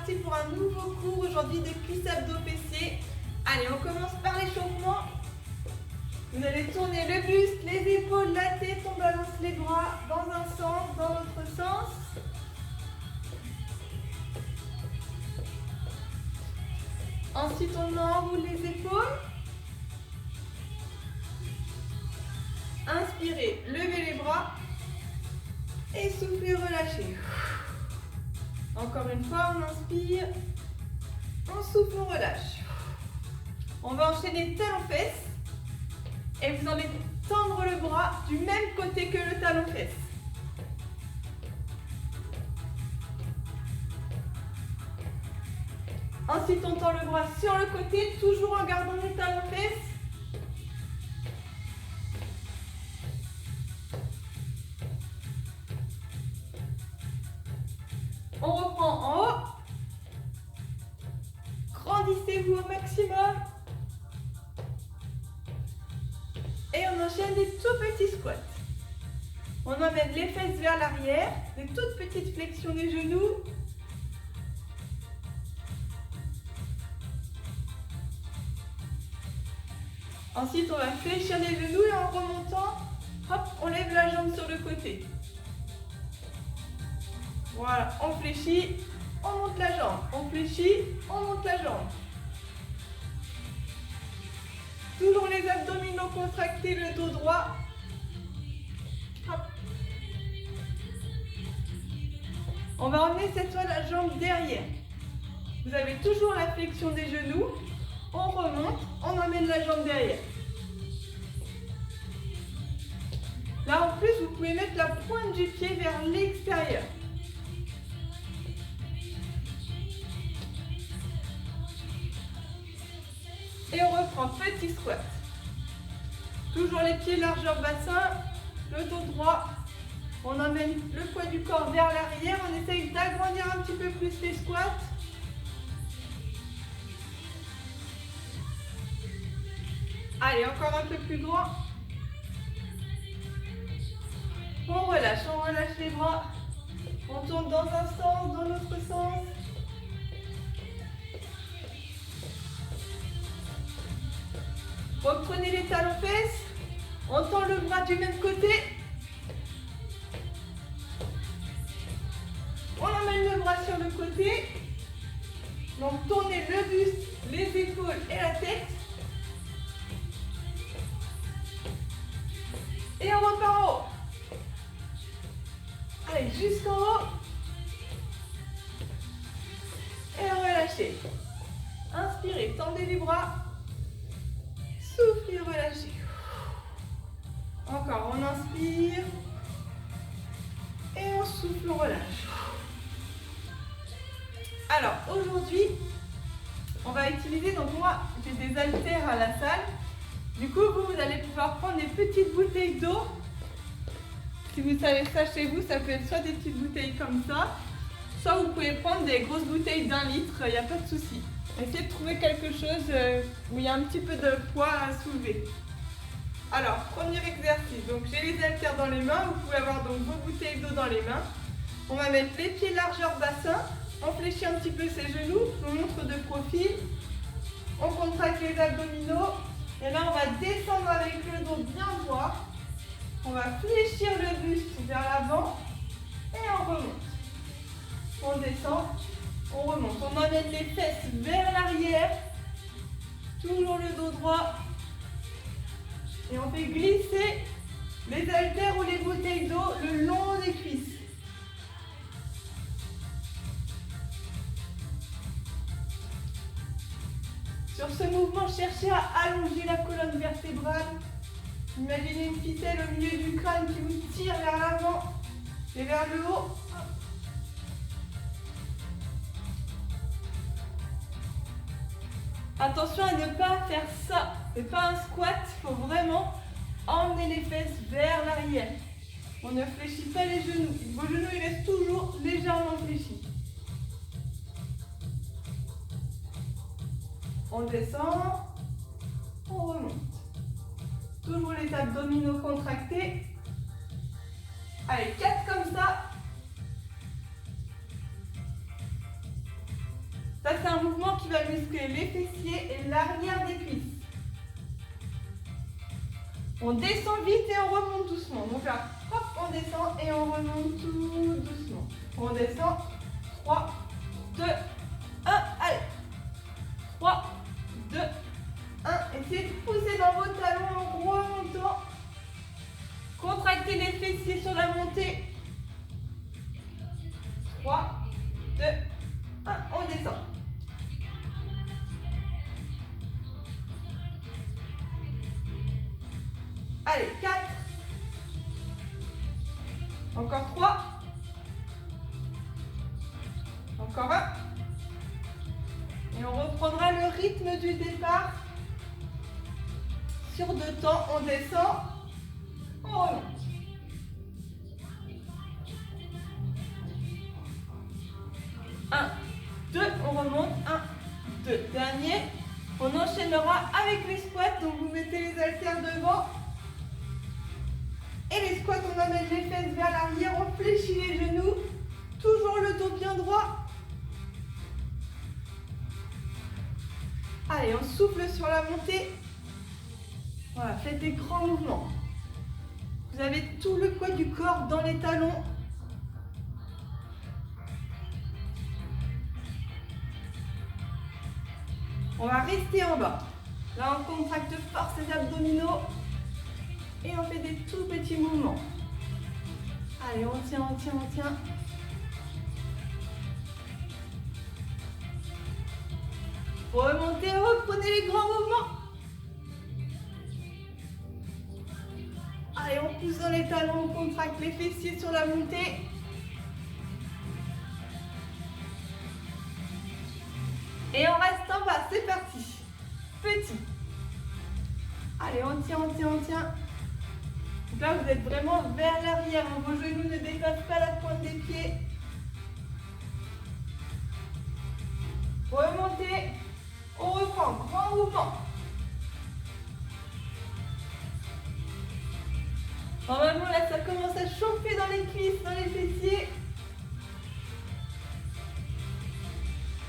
parti pour un nouveau cours aujourd'hui de cuisses abdos fessiers. Allez, on commence par l'échauffement. Vous allez tourner le buste, les épaules, la tête, on balance les bras dans un sens, dans l'autre sens. Ensuite, on enroule les épaules. Inspirez, levez les bras. Et soufflez, relâchez. Encore une fois, on inspire. On souffle, on relâche. On va enchaîner talon-fesse. Et vous allez tendre le bras du même côté que le talon-fesse. Ensuite, on tend le bras sur le côté, toujours en gardant les talons-fesses. On reprend en haut. Grandissez-vous au maximum. Et on enchaîne des tout petits squats. On emmène les fesses vers l'arrière, des toutes petites flexions des genoux. Ensuite, on va fléchir les genoux et en remontant, hop, on lève la jambe sur le côté. Voilà, on fléchit, on monte la jambe. On fléchit, on monte la jambe. Toujours les abdominaux contractés, le dos droit. Hop. On va emmener cette fois la jambe derrière. Vous avez toujours la flexion des genoux. On remonte, on emmène la jambe derrière. Là en plus, vous pouvez mettre la pointe du pied vers l'extérieur. Et on reprend petit squat. Toujours les pieds largeur bassin, le dos droit. On emmène le poids du corps vers l'arrière. On essaye d'agrandir un petit peu plus les squats. Allez, encore un peu plus grand. On relâche les bras. On tourne dans un sens, dans l'autre sens. Reprenez les talons-fesses. On tend le bras du même côté. On emmène le bras sur le côté. Donc tournez le buste, les épaules et la tête. Et on repart en haut. Allez, jusqu'en haut. Et relâchez. Inspirez, tendez les bras. Soufflez, relâchez. Encore, on inspire. Et on souffle, on relâche. Alors, aujourd'hui, on va utiliser, donc moi, j'ai des haltères à la salle. Du coup, vous allez pouvoir prendre des petites bouteilles d'eau. Si vous savez ça chez vous, ça peut être soit des petites bouteilles comme ça, soit vous pouvez prendre des grosses bouteilles d'1 litre, il n'y a pas de souci. Essayez de trouver quelque chose où il y a un petit peu de poids à soulever. Alors, premier exercice. Donc, j'ai les haltères dans les mains. Vous pouvez avoir donc vos bouteilles d'eau dans les mains. On va mettre les pieds largeur bassin. On fléchit un petit peu ses genoux. Je vous montre de profil. On contracte les abdominaux. Et là, on va descendre avec le dos bien droit. On va fléchir le buste vers l'avant. Et on remonte. On descend. On remonte. On emmène les fesses vers l'arrière. Toujours le dos droit. Et on fait glisser les haltères ou les bouteilles d'eau le long des cuisses. Sur ce mouvement, cherchez à allonger la colonne vertébrale. Imaginez une ficelle au milieu du crâne qui vous tire vers l'avant et vers le haut. Attention à ne pas faire ça. C'est pas un squat, il faut vraiment emmener les fesses vers l'arrière. On ne fléchit pas les genoux. Vos genoux ils restent toujours légèrement fléchis. On descend, on remonte. Toujours les abdominaux contractés. Allez, 4 comme ça. Ça, c'est un mouvement qui va muscler les fessiers et l'arrière des cuisses. On descend vite et on remonte doucement. Donc là, hop, on descend et on remonte tout doucement. On descend. 3, 2, 1, allez. 3, 2, 1. Essayez de pousser dans vos talons en remontant. Contractez les fessiers sur la montée. 3, 2, 1, on descend. Allez, 4. Encore 3. Encore 1. Et on reprendra le rythme du départ. Sur 2 temps, on descend, on remonte. 1, 2, on remonte. 1, 2. Dernier. On enchaînera avec les squats. Donc vous mettez les haltères devant. Et les squats, on amène les fesses vers l'arrière, on fléchit les genoux. Toujours le dos bien droit. Allez, on souffle sur la montée. Voilà, faites des grands mouvements. Vous avez tout le poids du corps dans les talons. On va rester en bas. Là, on contracte fort ses abdominaux. Et on fait des tout petits mouvements. Allez, on tient, on tient, on tient. Remontez, reprenez les grands mouvements. Allez, on pousse dans les talons, on contracte les fessiers sur la montée. Et on reste en bas, c'est parti. Petit. Allez, on tient, on tient, on tient. Donc là, vous êtes vraiment vers l'arrière. Vos genoux ne dépassent pas la pointe des pieds. Remontez. On reprend. Grand mouvement. Normalement, là, ça commence à chauffer dans les cuisses, dans les fessiers.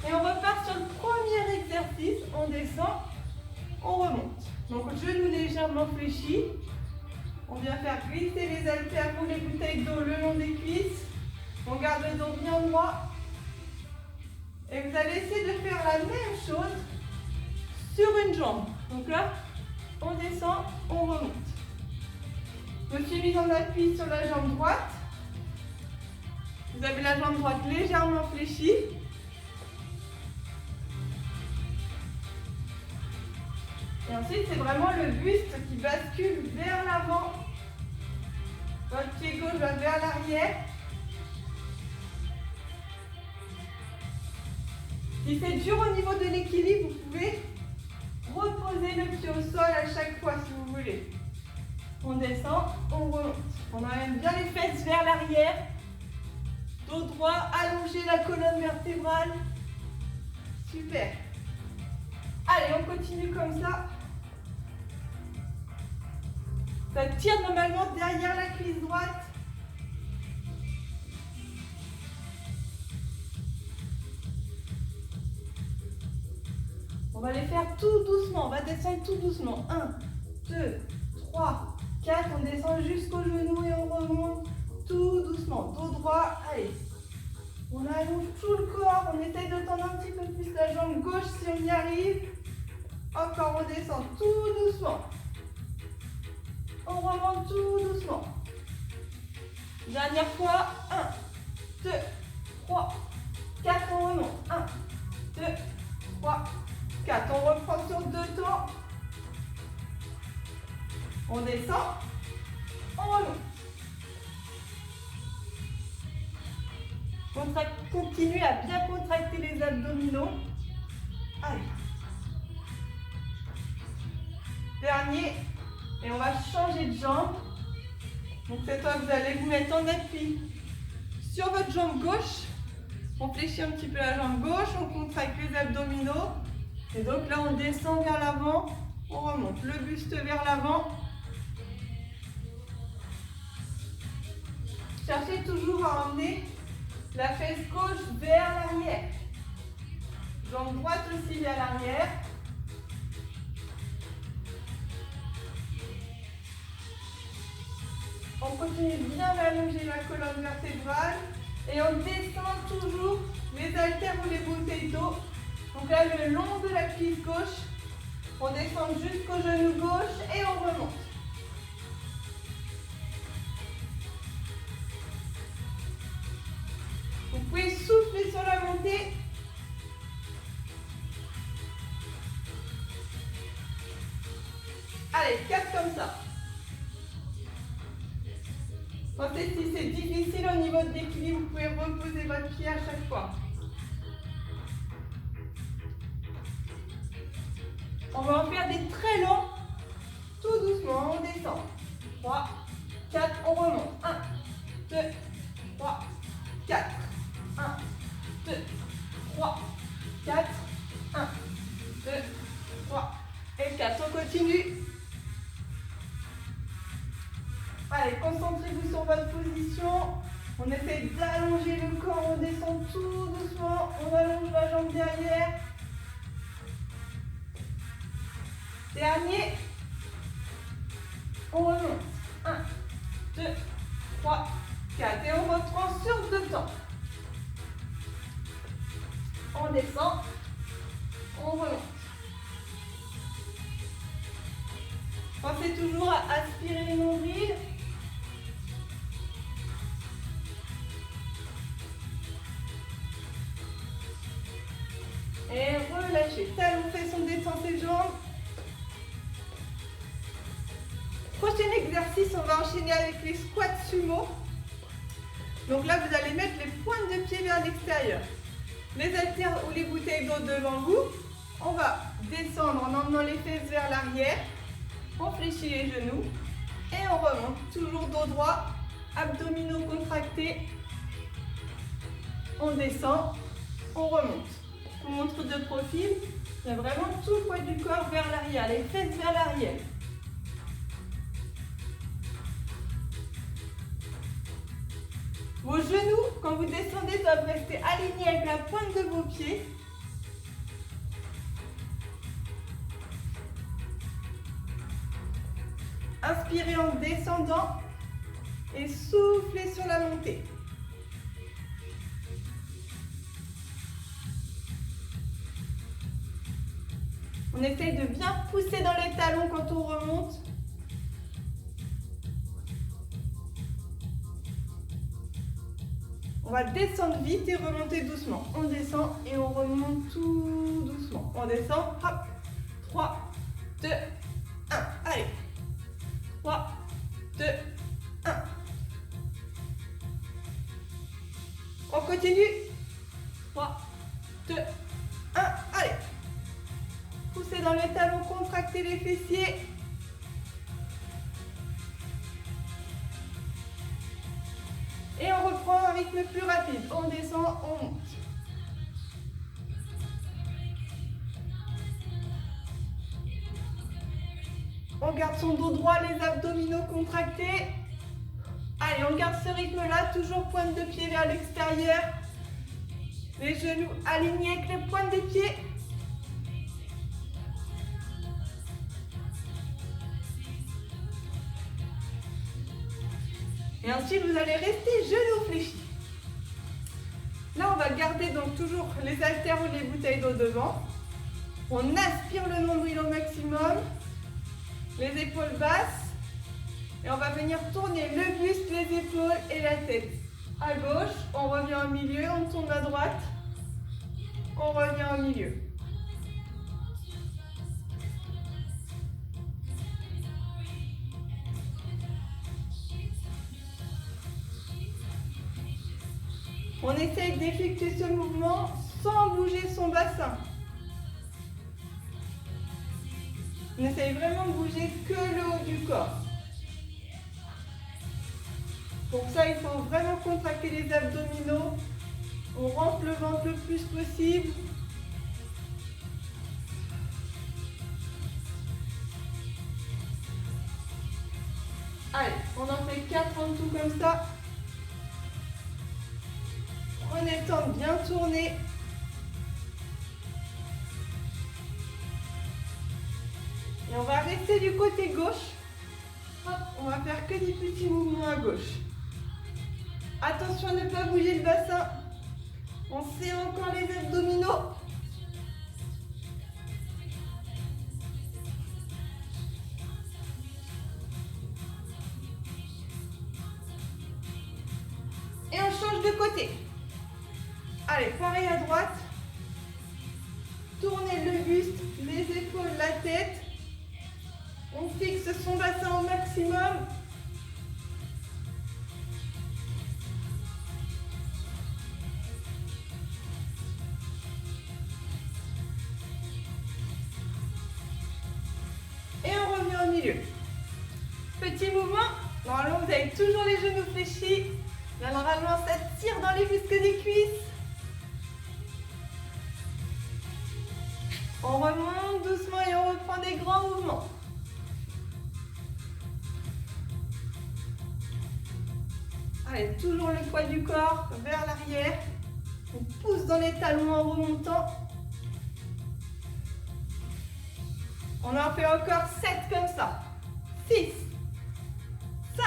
Et on repart sur le premier exercice. On descend. On remonte. Donc, genoux légèrement fléchis. On vient faire glisser les haltères ou les bouteilles d'eau le long des cuisses. On garde le dos bien droit. Et vous allez essayer de faire la même chose sur une jambe. Donc là, on descend, on remonte. Je me suis mise en appui sur la jambe droite. Vous avez la jambe droite légèrement fléchie. Et ensuite, c'est vraiment le buste qui bascule vers l'avant. Votre pied gauche va vers l'arrière. Si c'est dur au niveau de l'équilibre, vous pouvez reposer le pied au sol à chaque fois si vous voulez. On descend, on remonte. On amène bien les fesses vers l'arrière. Dos droit, allongez la colonne vertébrale. Super. Allez, on continue comme ça. Ça tire normalement derrière la cuisse droite. On va les faire tout doucement. On va descendre tout doucement. 1, 2, 3, 4. On descend jusqu'au genou et on remonte tout doucement. Dos droit. Allez. On allonge tout le corps. On essaye de tendre un petit peu plus la jambe gauche si on y arrive. Encore, on descend tout doucement. On remonte tout doucement. Dernière fois. 1, 2, 3, 4. On remonte. 1, 2, 3, 4. On reprend sur 2 temps. On descend. On remonte. Continuez à bien contracter les abdominaux. Allez. Dernier. Et on va changer de jambe. Donc cette fois, vous allez vous mettre en appui sur votre jambe gauche. On fléchit un petit peu la jambe gauche, on contracte les abdominaux. Et donc là, on descend vers l'avant, on remonte le buste vers l'avant. Cherchez toujours à emmener la fesse gauche vers l'arrière. Jambe droite aussi vers l'arrière. On continue bien d'allonger la colonne vertébrale et on descend toujours les haltères ou les bouteilles d'eau. Donc là, le long de la cuisse gauche, on descend jusqu'au genou gauche et on remonte. Vous pouvez souffler sur la montée. Allez, 4 comme ça. Pensez si c'est difficile au niveau de l'équilibre, vous pouvez reposer votre pied à chaque fois. On va en faire des très longs. Tout doucement, on descend. 3, 4, on remonte. 1, 2, 3, 4. 1, 2, 3, 4. 1, 2, 3 et 4. On continue. Allez, concentrez-vous sur votre position. On essaye d'allonger le corps, on descend tout doucement. On allonge la jambe derrière. Dernier. On remonte. 1, 2, 3, 4. Et on reprend sur 2 temps. On descend. On remonte. Pensez toujours à aspirer les nombrils. Et relâchez. Talon, fesse, on descend ses jambes. Prochain exercice, on va enchaîner avec les squats sumo. Donc là, vous allez mettre les pointes de pied vers l'extérieur. Les haltères ou les bouteilles d'eau devant vous. On va descendre en emmenant les fesses vers l'arrière. On fléchit les genoux. Et on remonte. Toujours dos droit. Abdominaux contractés. On descend. On remonte. Je vous montre de profil. Il y a vraiment tout le poids du corps vers l'arrière. Les fesses vers l'arrière. Vos genoux, quand vous descendez, doivent rester alignés avec la pointe de vos pieds. Inspirez en descendant et soufflez sur la montée. On essaye de bien pousser dans les talons quand on remonte. On va descendre vite et remonter doucement. On descend et on remonte tout doucement. On descend, hop, 3, 2, 1, allez. 3, 2, 1. On continue. 3, 2, 1, allez. Poussez dans les talons, contractez les fessiers. Et on reprend un rythme plus rapide. On descend, on monte. On garde son dos droit, les abdominaux contractés. Allez, on garde ce rythme-là, toujours pointe de pied vers l'extérieur. Les genoux alignés avec les pointes des pieds. Et ensuite, vous allez rester genoux fléchis. Là, on va garder donc toujours les haltères ou les bouteilles d'eau devant. On aspire le nombril au maximum. Les épaules basses. Et on va venir tourner le buste, les épaules et la tête. À gauche, on revient au milieu, on tourne à droite. On revient au milieu. On essaye d'effectuer ce mouvement sans bouger son bassin. On essaye vraiment de bouger que le haut du corps. Pour ça, il faut vraiment contracter les abdominaux. On rentre le ventre le plus possible. Allez, on en fait 4 en tout comme ça. Prenez le temps de bien tourner. rester du côté gauche. Hop, on va faire que des petits mouvements à gauche. Attention à ne pas bouger le bassin. On serre encore les abdominaux. Et on change de côté. Allez, pareil à droite. Tournez le buste, les épaules, la tête. On fixe son bassin au maximum. Et on revient au milieu. Petit mouvement. Normalement, vous avez toujours les genoux fléchis. Là, normalement, ça tire dans les muscles des cuisses. On remonte doucement et on reprend des grands mouvements. Allez, toujours le poids du corps vers l'arrière. On pousse dans les talons en remontant. On en fait encore 7 comme ça. 6, 5,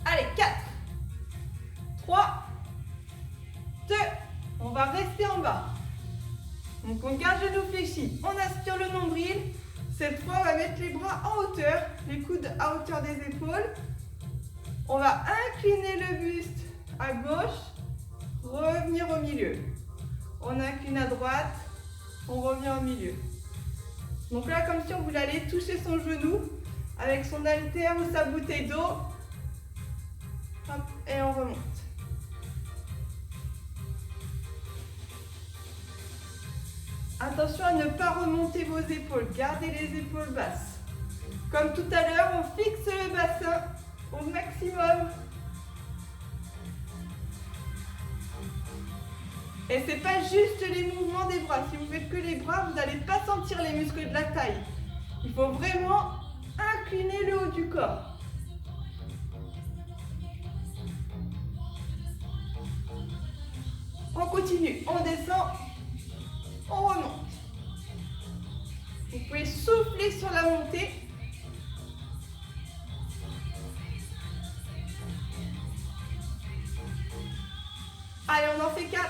allez, 4, 3, 2, on va rester en bas. Donc on garde le genou fléchi, on aspire le nombril. Cette fois, on va mettre les bras en hauteur, les coudes à hauteur des épaules. On va incliner le buste à gauche, revenir au milieu. On incline à droite, on revient au milieu. Donc là, comme si on voulait aller toucher son genou avec son haltère ou sa bouteille d'eau. Hop, et on remonte. Attention à ne pas remonter vos épaules, gardez les épaules basses. Comme tout à l'heure, on fixe le bassin au maximum. Et c'est pas juste les mouvements des bras. Si vous faites que les bras, vous n'allez pas sentir les muscles de la taille. Il faut vraiment incliner le haut du corps. On continue, on descend, on remonte. Vous pouvez souffler sur la montée. Allez, on en fait 4.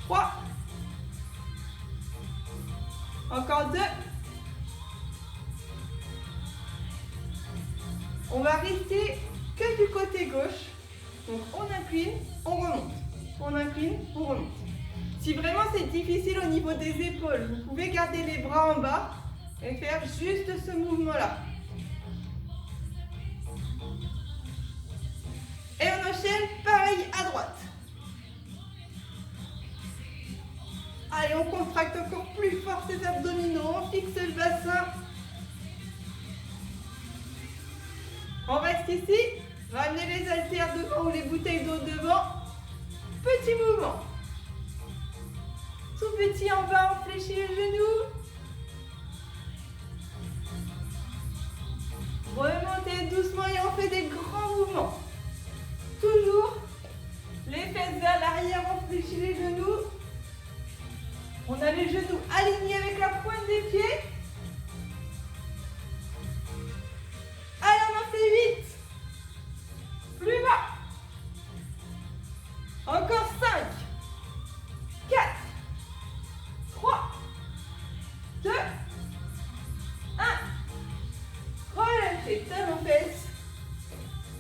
3. Encore 2. On va rester que du côté gauche. Donc on incline, on remonte. On incline, on remonte. Si vraiment c'est difficile au niveau des épaules, vous pouvez garder les bras en bas et faire juste ce mouvement-là. Et on enchaîne pareil à droite. Allez, on contracte encore plus fort ses abdominaux, on fixe le bassin. On reste ici, ramenez les haltères devant ou les bouteilles d'eau devant. Petit mouvement. Tout petit en bas, on fléchit les genoux. Remontez doucement et on fait des grands mouvements. Toujours les fesses vers l'arrière, on fléchit les genoux. On a les genoux alignés avec la pointe des pieds. Allez, on en fait 8. Plus bas. Encore 5, 4, 3, 2, 1. Relâchez, talons fesses.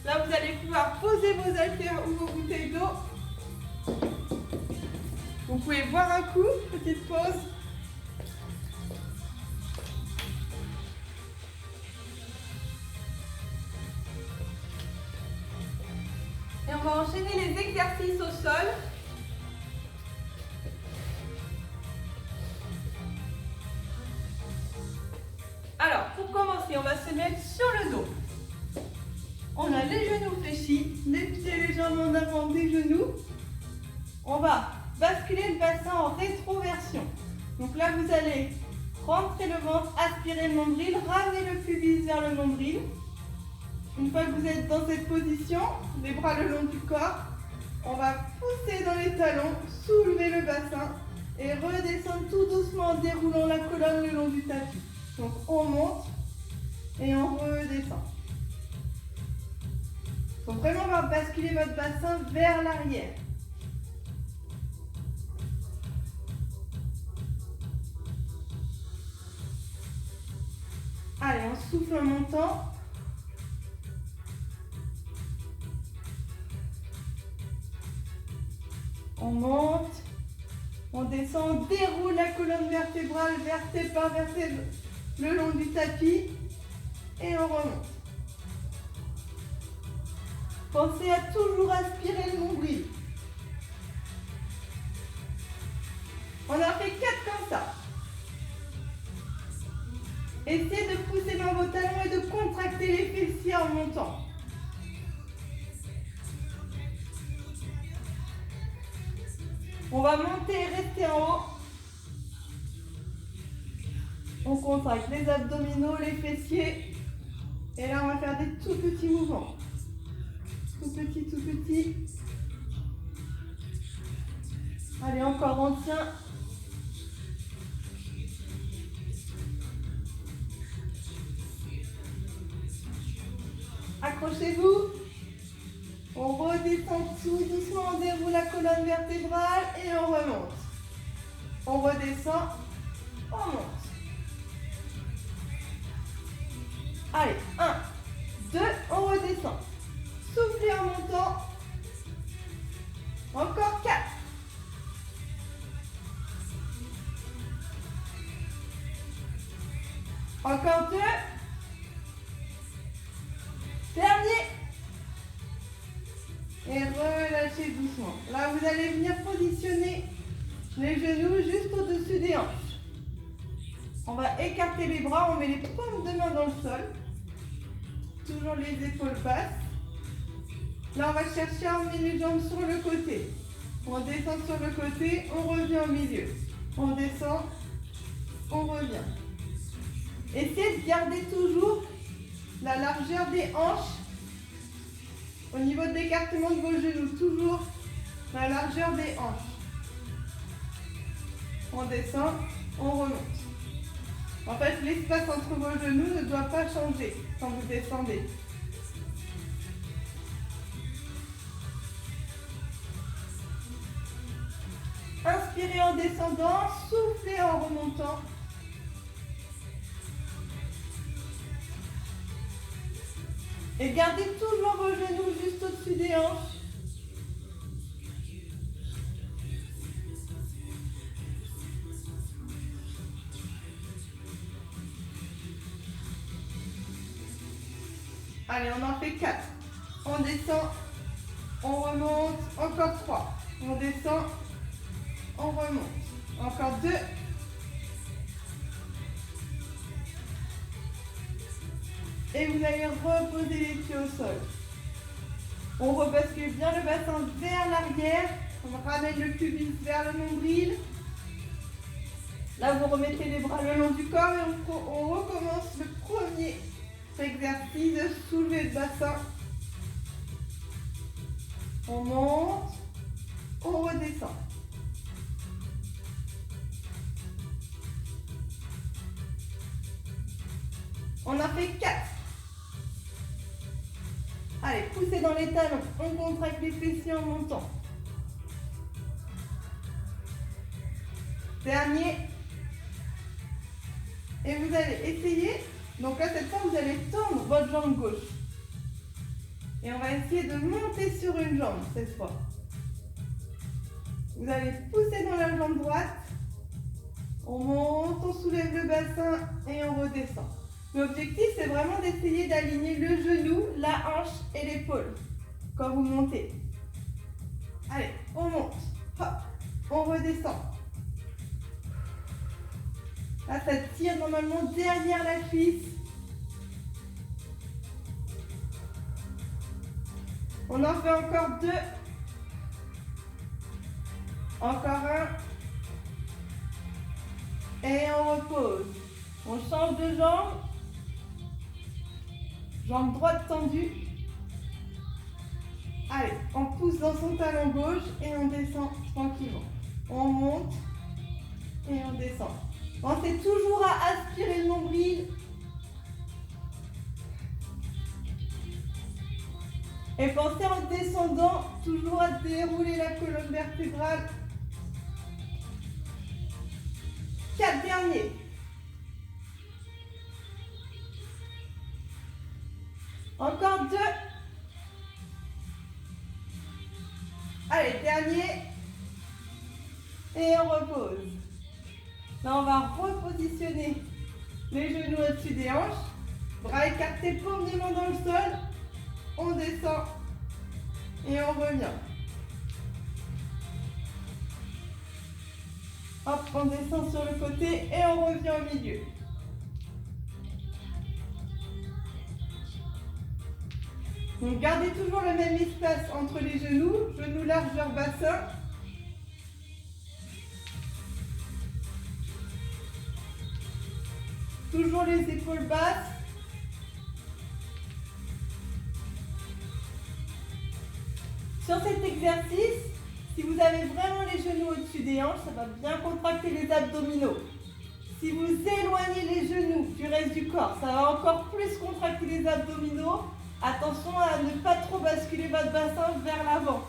Là, vous allez pouvoir poser vos haltères ou vos bouteilles d'eau. Vous pouvez boire un coup, petite pause. Et on va enchaîner les exercices au sol. Alors, pour commencer, on va se mettre sur le dos. On a les genoux fléchis, les pieds légèrement en avant des genoux. On va basculer le bassin en rétroversion. Donc là, vous allez rentrer le ventre, aspirer le nombril, ramener le pubis vers le nombril. Une fois que vous êtes dans cette position, les bras le long du corps, on va pousser dans les talons, soulever le bassin Et redescendre tout doucement en déroulant la colonne le long du tapis. Donc on monte et on redescend. Donc vraiment, on va basculer votre bassin vers l'arrière. Allez, on souffle en montant. On monte. On descend, on déroule la colonne vertébrale, vertèbre par vertèbre, le long du tapis. Et on remonte. Pensez à toujours aspirer le nombril. On en fait 4 comme ça. Essayez de pousser dans vos talons et de contracter les fessiers en montant. On va monter et rester en haut. On contracte les abdominaux, les fessiers. Et là, on va faire des tout petits mouvements. Tout petit, tout petit. Allez, encore on tient. Accrochez-vous. On redescend tout doucement, on déroule la colonne vertébrale et on remonte. On redescend, on monte. Allez, 1, 2, on redescend. Soufflez en montant. Encore 4. Encore 2. Dernier. Et relâchez doucement. Là, vous allez venir positionner les genoux juste au-dessus des hanches. On va écarter les bras, on met les paumes de main dans le sol. Toujours les épaules basses. Là, on va chercher à emmener les jambes sur le côté. On descend sur le côté, on revient au milieu. On descend, on revient. Essayez de garder toujours la largeur des hanches au niveau de l'écartement de vos genoux. Toujours la largeur des hanches. On descend, on remonte. En fait, l'espace entre vos genoux ne doit pas changer quand vous descendez. Inspirez en descendant, soufflez en remontant. Et gardez toujours vos genoux juste au-dessus des hanches. Allez, on en fait 4. On descend, on remonte, encore 3. On descend, on remonte. Encore 2. Et vous allez reposer les pieds au sol. On rebascule bien le bassin vers l'arrière. On ramène le pubis vers le nombril. Là, vous remettez les bras le long du corps et on recommence le premier exercice de soulever le bassin. On monte, on redescend. On en fait 4. Allez, poussez dans les talons. On contracte les fessiers en montant. Dernier. Et vous allez essayer. Donc là, cette fois, vous allez tendre votre jambe gauche. Et on va essayer de monter sur une jambe cette fois. Vous allez pousser dans la jambe droite. On monte, on soulève le bassin et on redescend. L'objectif, c'est vraiment d'essayer d'aligner le genou, la hanche et l'épaule quand vous montez. Allez, on monte. Hop, on redescend. Là, ça tire normalement derrière la cuisse. On en fait encore 2. Encore 1. Et on repose. On change de jambe. Jambe droite tendue. Allez, on pousse dans son talon gauche et on descend tranquillement. On monte et on descend. Pensez toujours à aspirer le nombril. Et pensez en descendant toujours à dérouler la colonne vertébrale. 4 derniers. Encore 2. Allez, dernier. Et on repose. Là, on va repositionner les genoux au-dessus des hanches. Bras écartés, paume des mains dans le sol. On descend et on revient. Hop, on descend sur le côté et on revient au milieu. Donc gardez toujours le même espace entre les genoux, genoux largeur bassin. Toujours les épaules basses. Sur cet exercice, si vous avez vraiment les genoux au-dessus des hanches, ça va bien contracter les abdominaux. Si vous éloignez les genoux du reste du corps, ça va encore plus contracter les abdominaux. Attention à ne pas trop basculer votre bassin vers l'avant.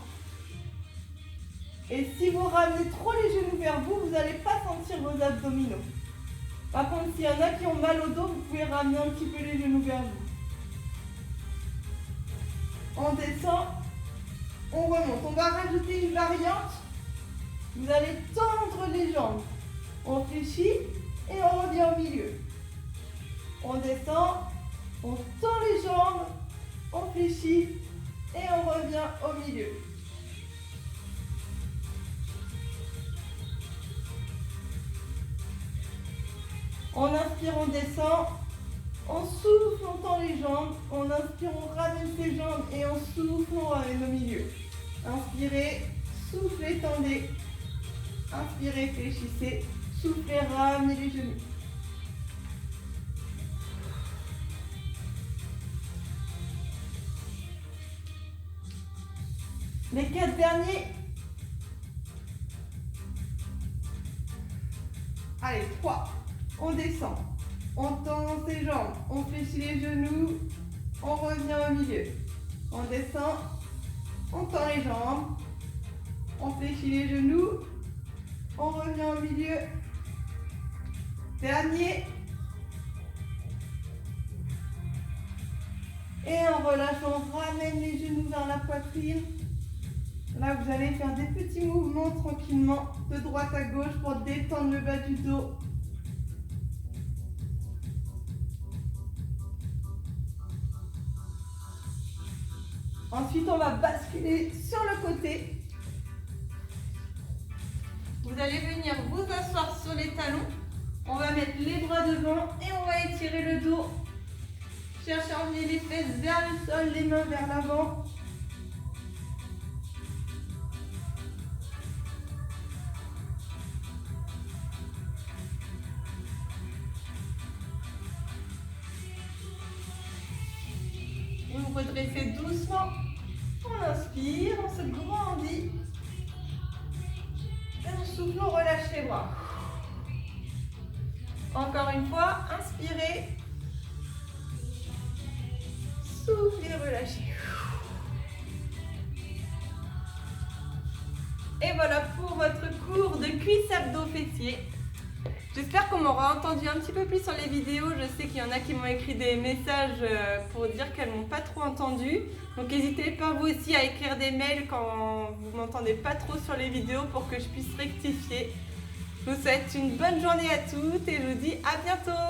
Et si vous ramenez trop les genoux vers vous, vous n'allez pas sentir vos abdominaux. Par contre, s'il y en a qui ont mal au dos, vous pouvez ramener un petit peu les genoux vers vous. On descend, on remonte. On va rajouter une variante. Vous allez tendre les jambes. On fléchit et on revient au milieu. On descend, on tend les jambes, on fléchit et on revient au milieu. On inspire, on descend, on souffle, on tend les jambes, on inspire, on ramène ses jambes et on souffle, on ramène au milieu. Inspirez, soufflez, tendez, inspirez, fléchissez, soufflez, ramenez les genoux. Les 4 derniers. Allez, 3. On descend. On tend ses jambes. On fléchit les genoux. On revient au milieu. On descend. On tend les jambes. On fléchit les genoux. On revient au milieu. Dernier. Et en relâchant, on ramène les genoux vers la poitrine. Là, vous allez faire des petits mouvements tranquillement de droite à gauche pour détendre le bas du dos. Ensuite, on va basculer sur le côté. Vous allez venir vous asseoir sur les talons. On va mettre les bras devant et on va étirer le dos. Cherchez à emmener les fesses vers le sol, les mains vers l'avant. Vous vous redressez doucement. On inspire, on se grandit. Et on souffle, on relâche les bras. Encore une fois, inspirez. Soufflez, relâchez. Et voilà pour votre cours de cuisse abdos fessiers. J'espère qu'on m'aura entendu un petit peu plus sur les vidéos. Je sais qu'il y en a qui m'ont écrit des messages pour dire qu'elles m'ont pas trop entendu. Donc n'hésitez pas vous aussi à écrire des mails quand vous m'entendez pas trop sur les vidéos pour que je puisse rectifier. Je vous souhaite une bonne journée à toutes et je vous dis à bientôt.